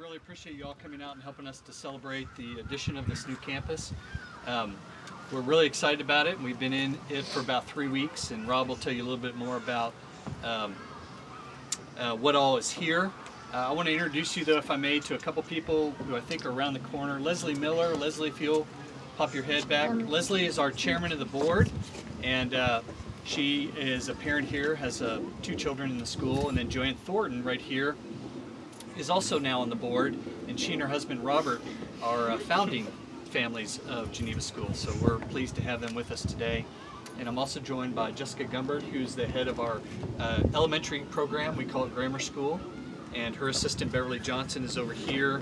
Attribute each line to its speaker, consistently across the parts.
Speaker 1: really appreciate you all coming out and helping us to celebrate the addition of this new campus. We're really excited about it. We've been in it for about 3 weeks, and Rob will tell you a little bit more about what all is here. I want to introduce you, though, if I may, to a couple people who I think are around the corner. Leslie Miller. Leslie, if you'll pop your head back. Leslie is our chairman of the board, and she is a parent here, has 2 children in the school, and then Joanne Thornton right here is also now on the board, and she and her husband Robert are founding families of Geneva School, so we're pleased to have them with us today. And I'm also joined by Jessica Gumbert, who's the head of our elementary program. We call it Grammar School, and her assistant Beverly Johnson is over here.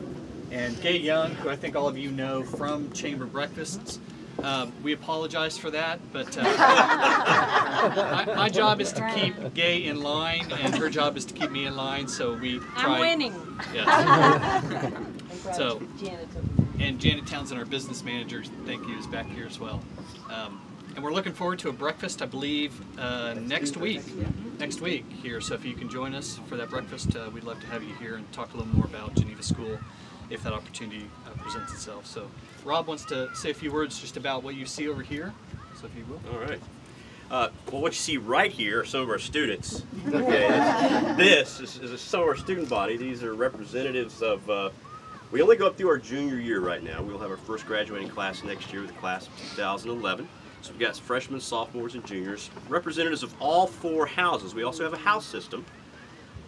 Speaker 1: And Gay Young, who I think all of you know from Chamber Breakfasts. We apologize for that, but my job is to keep Gay in line, and her job is to keep me in line, so we try.
Speaker 2: I'm winning.
Speaker 1: Yes. So, and Janet Townsend, our business manager, thank you, is back here as well. And we're looking forward to a breakfast, I believe, next week here. So if you can join us for that breakfast, we'd love to have you here and talk a little more about Geneva School if that opportunity presents itself. So Rob wants to say a few words just about what you see over here, so if you will.
Speaker 3: All right. Well, what you see right here are some of our students. Okay, this is some of our student body. These are representatives of, we only go up through our junior year right now. We'll have our first graduating class next year, the class of 2011. So we've got freshmen, sophomores, and juniors, representatives of all 4 houses. We also have a house system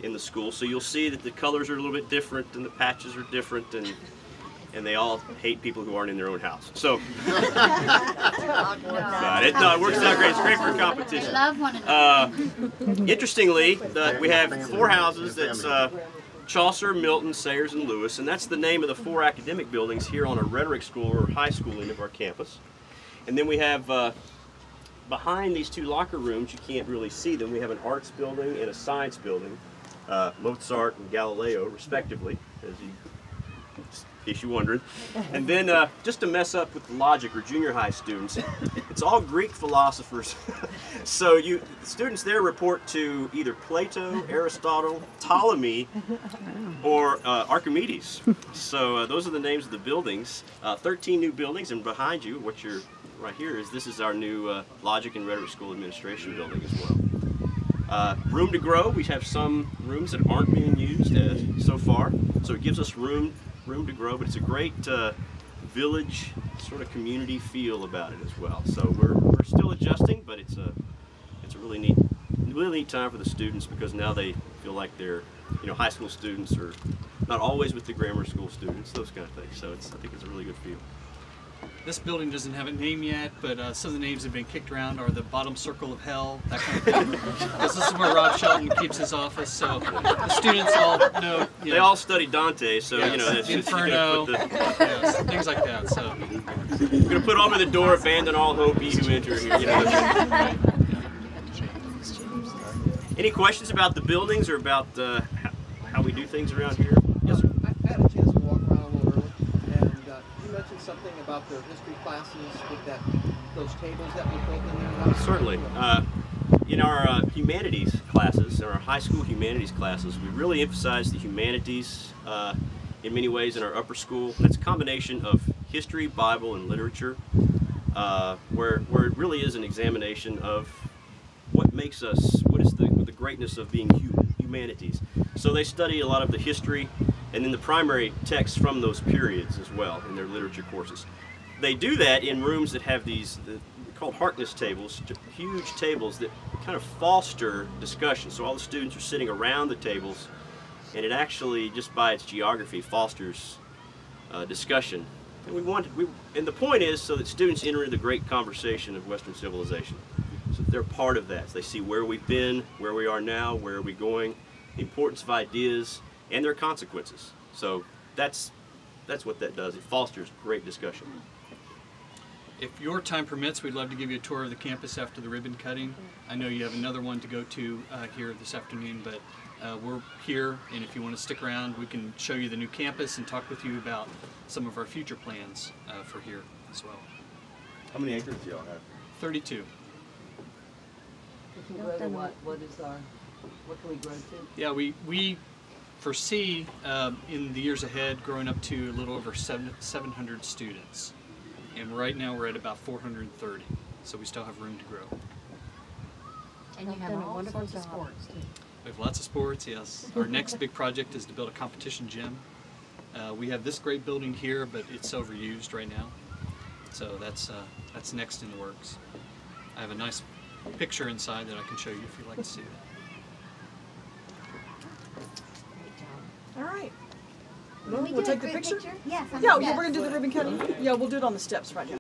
Speaker 3: in the school, so you'll see that the colors are a little bit different and the patches are different, and they all hate people who aren't in their own house. So it works out great. It's great for competition.
Speaker 4: Love one another.
Speaker 3: Interestingly, we have 4 houses. That's Chaucer, Milton, Sayers, and Lewis, and that's the name of the 4 academic buildings here on a rhetoric school or high school end of our campus. And then we have behind these 2 locker rooms, you can't really see them, we have an arts building and a science building, Mozart and Galileo respectively, in case you're wondering. And then just to mess up with the logic or junior high students, it's all Greek philosophers. So the students there report to either Plato, Aristotle, Ptolemy, or Archimedes. So those are the names of the buildings. 13 new buildings, and behind you, what you're right here this is our new Logic and Rhetoric School Administration building as well. Room to grow. We have some rooms that aren't being used so far, so it gives us room to grow, but it's a great village sort of community feel about it as well. So we're still adjusting, but it's a really neat time for the students, because now they feel like they're high school students, or not always with the grammar school students, those kind of things. So I think it's a really good feel.
Speaker 1: This building doesn't have a name yet, but some of the names have been kicked around, are the bottom circle of hell, that kind of thing. Because this is where Rob Shelton keeps his office, so the students all know.
Speaker 3: They all study Dante, so
Speaker 1: yes,
Speaker 3: that's
Speaker 1: Inferno, yes, things like that. So
Speaker 3: we're going to put over the door, abandon all hope, ye who enter here. Any questions about the buildings or about how we do things around here? Yes, sir.
Speaker 5: I had a chance to walk around a little early, and you mentioned something about the history classes with those tables that we built in there.
Speaker 3: Certainly. In our humanities classes, in our high school humanities classes, we really emphasize the humanities in many ways in our upper school. That's a combination of history, Bible, and literature, where it really is an examination of what makes us, what is the greatness of being humanities. So they study a lot of the history and then the primary texts from those periods as well in their literature courses. They do that in rooms that have these called Harkness tables, huge tables that kind of foster discussion. So all the students are sitting around the tables, and it actually, just by its geography, fosters discussion. And and the point is so that students enter into the great conversation of Western civilization. So they're part of that. So they see where we've been, where we are now, where are we going, the importance of ideas, and their consequences. So that's what that does. It fosters great discussion.
Speaker 1: if your time permits, we'd love to give you a tour of the campus after the ribbon cutting. I know you have another one to go to here this afternoon, but we're here, and if you want to stick around, we can show you the new campus and talk with you about some of our future plans for here as well.
Speaker 6: How many acres do y'all have?
Speaker 1: 32.
Speaker 2: We can grow to what? What can we grow to?
Speaker 1: Yeah, we foresee in the years ahead growing up to a little over 700 students. And right now we're at about 430, so we still have room to grow.
Speaker 2: And you have all sorts of sports too.
Speaker 1: We have lots of sports, yes. Our next big project is to build a competition gym. We have this great building here, but it's overused right now. So that's next in the works. I have a nice picture inside that I can show you if you'd like to see it.
Speaker 4: All right.
Speaker 7: We'll
Speaker 4: We'll
Speaker 7: do
Speaker 4: take
Speaker 7: a
Speaker 4: the
Speaker 7: group
Speaker 4: picture?
Speaker 7: Yes.
Speaker 4: Yeah, we're going to do the ribbon cutting. Yeah, we'll do it on the steps right now.